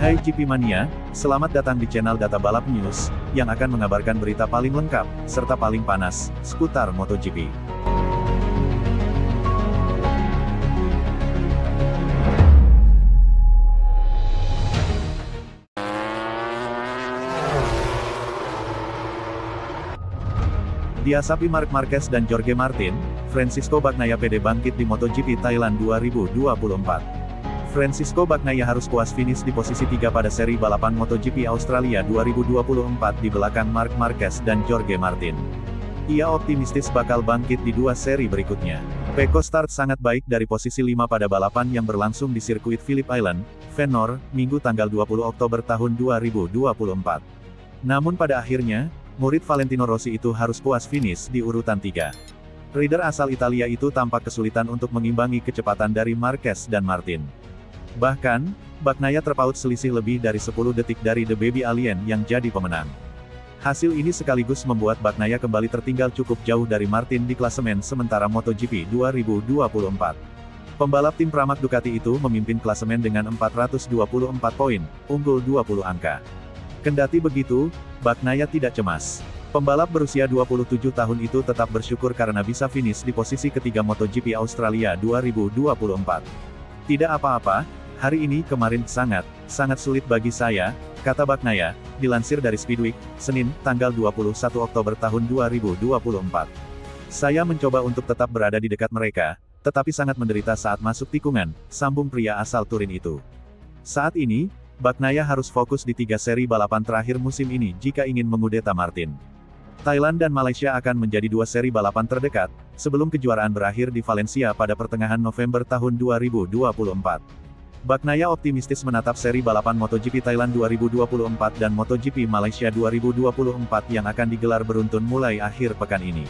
Hai GP Mania, selamat datang di channel Data Balap News, yang akan mengabarkan berita paling lengkap, serta paling panas, seputar MotoGP. Diasapi Marc Marquez dan Jorge Martin, Francisco Bagnaia PD bangkit di MotoGP Thailand 2024. Francisco Bagnaia harus puas finish di posisi 3 pada seri balapan MotoGP Australia 2024 di belakang Marc Marquez dan Jorge Martin. Ia optimistis bakal bangkit di dua seri berikutnya. Pecco start sangat baik dari posisi 5 pada balapan yang berlangsung di sirkuit Phillip Island, Vanor, Minggu tanggal 20 Oktober tahun 2024. Namun pada akhirnya, murid Valentino Rossi itu harus puas finish di urutan 3. Rider asal Italia itu tampak kesulitan untuk mengimbangi kecepatan dari Marquez dan Martin. Bahkan, Bagnaia terpaut selisih lebih dari 10 detik dari The Baby Alien yang jadi pemenang. Hasil ini sekaligus membuat Bagnaia kembali tertinggal cukup jauh dari Martin di klasemen sementara MotoGP 2024. Pembalap tim Pramac Ducati itu memimpin klasemen dengan 424 poin, unggul 20 angka. Kendati begitu, Bagnaia tidak cemas. Pembalap berusia 27 tahun itu tetap bersyukur karena bisa finish di posisi ketiga MotoGP Australia 2024. Tidak apa-apa, hari ini kemarin sangat sulit bagi saya, kata Bagnaia, dilansir dari Speedweek, Senin, tanggal 21 Oktober tahun 2024. Saya mencoba untuk tetap berada di dekat mereka, tetapi sangat menderita saat masuk tikungan, sambung pria asal Turin itu. Saat ini, Bagnaia harus fokus di 3 seri balapan terakhir musim ini jika ingin mengudeta Martin. Thailand dan Malaysia akan menjadi 2 seri balapan terdekat, sebelum kejuaraan berakhir di Valencia pada pertengahan November tahun 2024. Bagnaia optimistis menatap seri balapan MotoGP Thailand 2024 dan MotoGP Malaysia 2024 yang akan digelar beruntun mulai akhir pekan ini.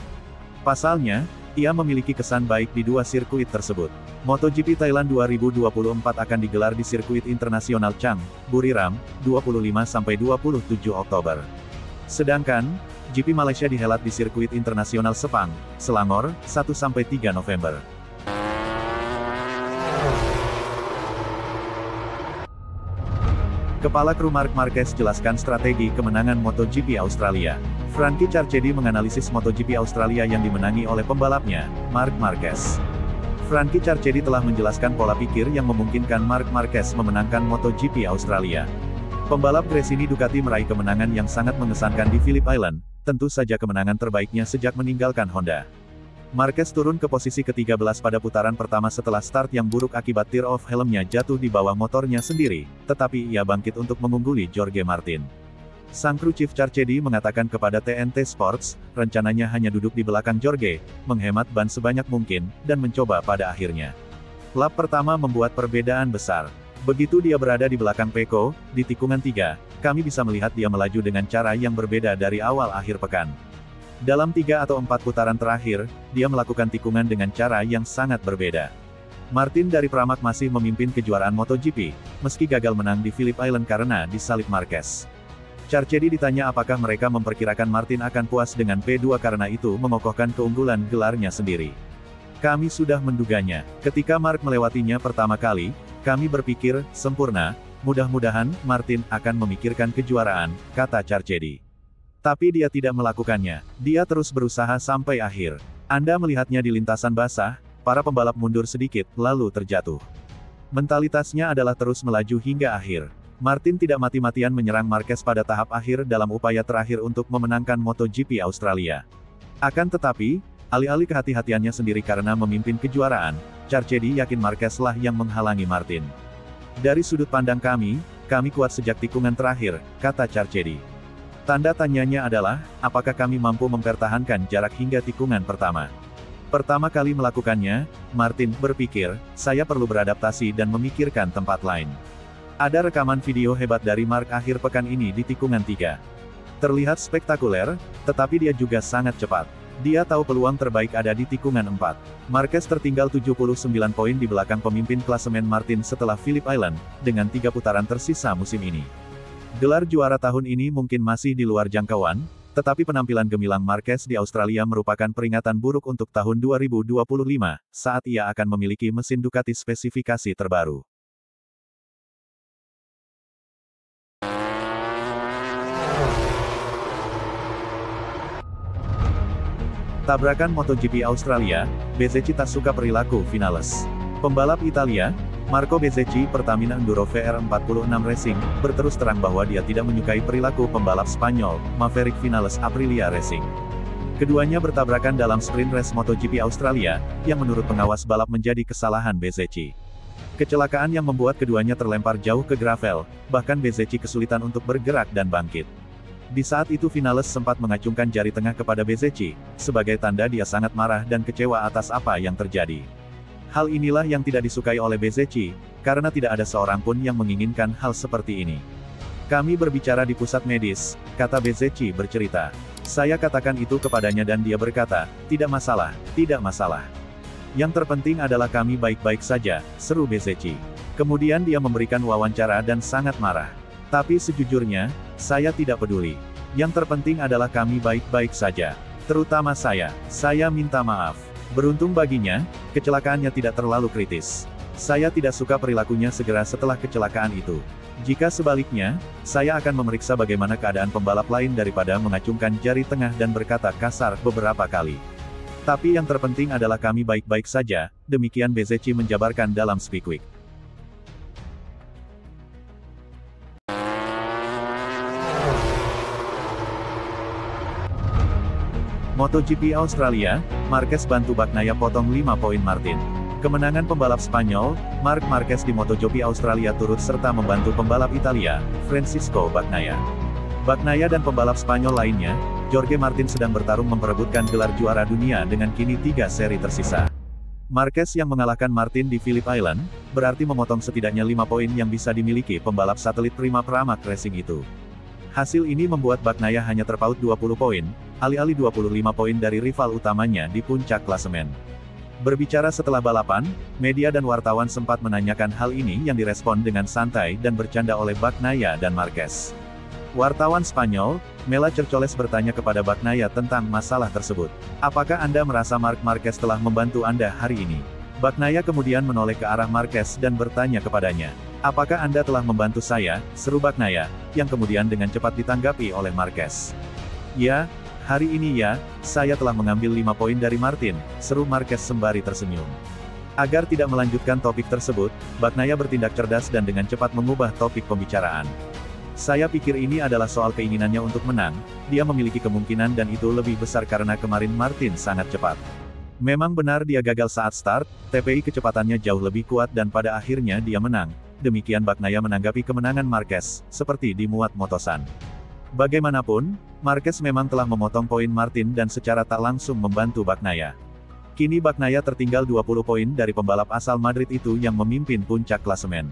Pasalnya, ia memiliki kesan baik di 2 sirkuit tersebut. MotoGP Thailand 2024 akan digelar di sirkuit internasional Chang, Buriram, 25-27 Oktober. Sedangkan, GP Malaysia dihelat di sirkuit internasional Sepang, Selangor, 1-3 November. Kepala kru Marc Marquez jelaskan strategi kemenangan MotoGP Australia. Frankie Carchedi menganalisis MotoGP Australia yang dimenangi oleh pembalapnya, Marc Marquez. Frankie Carchedi telah menjelaskan pola pikir yang memungkinkan Marc Marquez memenangkan MotoGP Australia. Pembalap Gresini Ducati meraih kemenangan yang sangat mengesankan di Phillip Island, tentu saja kemenangan terbaiknya sejak meninggalkan Honda. Marquez turun ke posisi ke-13 pada putaran pertama setelah start yang buruk akibat tear off helmnya jatuh di bawah motornya sendiri, tetapi ia bangkit untuk mengungguli Jorge Martin. Sang kru chief Carchedi mengatakan kepada TNT Sports, rencananya hanya duduk di belakang Jorge, menghemat ban sebanyak mungkin, dan mencoba pada akhirnya. Lap pertama membuat perbedaan besar. Begitu dia berada di belakang Pecco, di tikungan 3, kami bisa melihat dia melaju dengan cara yang berbeda dari awal akhir pekan. Dalam 3 atau 4 putaran terakhir, dia melakukan tikungan dengan cara yang sangat berbeda. Martin dari Pramac masih memimpin kejuaraan MotoGP, meski gagal menang di Phillip Island karena disalip Marquez. Carchedi ditanya apakah mereka memperkirakan Martin akan puas dengan P2 karena itu mengokohkan keunggulan gelarnya sendiri. Kami sudah menduganya, ketika Marc melewatinya pertama kali, kami berpikir, sempurna, mudah-mudahan, Martin akan memikirkan kejuaraan, kata Carchedi. Tapi dia tidak melakukannya, dia terus berusaha sampai akhir. Anda melihatnya di lintasan basah, para pembalap mundur sedikit, lalu terjatuh. Mentalitasnya adalah terus melaju hingga akhir. Martin tidak mati-matian menyerang Marquez pada tahap akhir dalam upaya terakhir untuk memenangkan MotoGP Australia. Akan tetapi, alih-alih kehati-hatiannya sendiri karena memimpin kejuaraan, Carchedi yakin Marquez lah yang menghalangi Martin. Dari sudut pandang kami kuat sejak tikungan terakhir, kata Carchedi. Tanda tanyanya adalah, apakah kami mampu mempertahankan jarak hingga tikungan pertama? Pertama kali melakukannya, Martin berpikir, saya perlu beradaptasi dan memikirkan tempat lain. Ada rekaman video hebat dari Marc akhir pekan ini di tikungan 3. Terlihat spektakuler, tetapi dia juga sangat cepat. Dia tahu peluang terbaik ada di tikungan 4. Marquez tertinggal 79 poin di belakang pemimpin klasemen Martin setelah Phillip Island, dengan 3 putaran tersisa musim ini. Gelar juara tahun ini mungkin masih di luar jangkauan, tetapi penampilan gemilang Marquez di Australia merupakan peringatan buruk untuk tahun 2025, saat ia akan memiliki mesin Ducati spesifikasi terbaru. Tabrakan MotoGP Australia, Bezzecchi tak suka perilaku Vinales. Pembalap Italia, Marco Bezzecchi Pertamina Enduro VR46 Racing, berterus terang bahwa dia tidak menyukai perilaku pembalap Spanyol, Maverick Vinales Aprilia Racing. Keduanya bertabrakan dalam sprint race MotoGP Australia, yang menurut pengawas balap menjadi kesalahan Bezzecchi. Kecelakaan yang membuat keduanya terlempar jauh ke gravel, bahkan Bezzecchi kesulitan untuk bergerak dan bangkit. Di saat itu Vinales sempat mengacungkan jari tengah kepada Bezzecchi, sebagai tanda dia sangat marah dan kecewa atas apa yang terjadi. Hal inilah yang tidak disukai oleh Bezzecchi, karena tidak ada seorang pun yang menginginkan hal seperti ini. Kami berbicara di pusat medis, kata Bezzecchi bercerita. Saya katakan itu kepadanya dan dia berkata, tidak masalah, tidak masalah. Yang terpenting adalah kami baik-baik saja, seru Bezzecchi. Kemudian dia memberikan wawancara dan sangat marah. Tapi sejujurnya, saya tidak peduli. Yang terpenting adalah kami baik-baik saja. Terutama saya minta maaf. Beruntung baginya, kecelakaannya tidak terlalu kritis. Saya tidak suka perilakunya segera setelah kecelakaan itu. Jika sebaliknya, saya akan memeriksa bagaimana keadaan pembalap lain daripada mengacungkan jari tengah dan berkata kasar beberapa kali. Tapi yang terpenting adalah kami baik-baik saja, demikian Bezzecchi menjabarkan dalam Speak Week. MotoGP Australia, Marquez bantu Bagnaia potong 5 poin Martin. Kemenangan pembalap Spanyol, Marc Marquez di MotoGP Australia turut serta membantu pembalap Italia, Francisco Bagnaia. Bagnaia dan pembalap Spanyol lainnya, Jorge Martin sedang bertarung memperebutkan gelar juara dunia dengan kini 3 seri tersisa. Marquez yang mengalahkan Martin di Phillip Island, berarti memotong setidaknya 5 poin yang bisa dimiliki pembalap satelit Prima Pramac Racing itu. Hasil ini membuat Bagnaia hanya terpaut 20 poin, alih-alih 25 poin dari rival utamanya di puncak klasemen. Berbicara setelah balapan, media dan wartawan sempat menanyakan hal ini yang direspon dengan santai dan bercanda oleh Bagnaia dan Marquez. Wartawan Spanyol, Mela Cercoles bertanya kepada Bagnaia tentang masalah tersebut. Apakah Anda merasa Marc Marquez telah membantu Anda hari ini? Bagnaia kemudian menoleh ke arah Marquez dan bertanya kepadanya. Apakah Anda telah membantu saya, seru Bagnaia, yang kemudian dengan cepat ditanggapi oleh Marquez. Ya, hari ini ya, saya telah mengambil 5 poin dari Martin, seru Marquez sembari tersenyum. Agar tidak melanjutkan topik tersebut, Bagnaia bertindak cerdas dan dengan cepat mengubah topik pembicaraan. Saya pikir ini adalah soal keinginannya untuk menang, dia memiliki kemungkinan dan itu lebih besar karena kemarin Martin sangat cepat. Memang benar dia gagal saat start, TPI kecepatannya jauh lebih kuat dan pada akhirnya dia menang. Demikian Bagnaia menanggapi kemenangan Marquez, seperti dimuat Motosan. Bagaimanapun, Marquez memang telah memotong poin Martin dan secara tak langsung membantu Bagnaia. Kini Bagnaia tertinggal 20 poin dari pembalap asal Madrid itu yang memimpin puncak klasemen.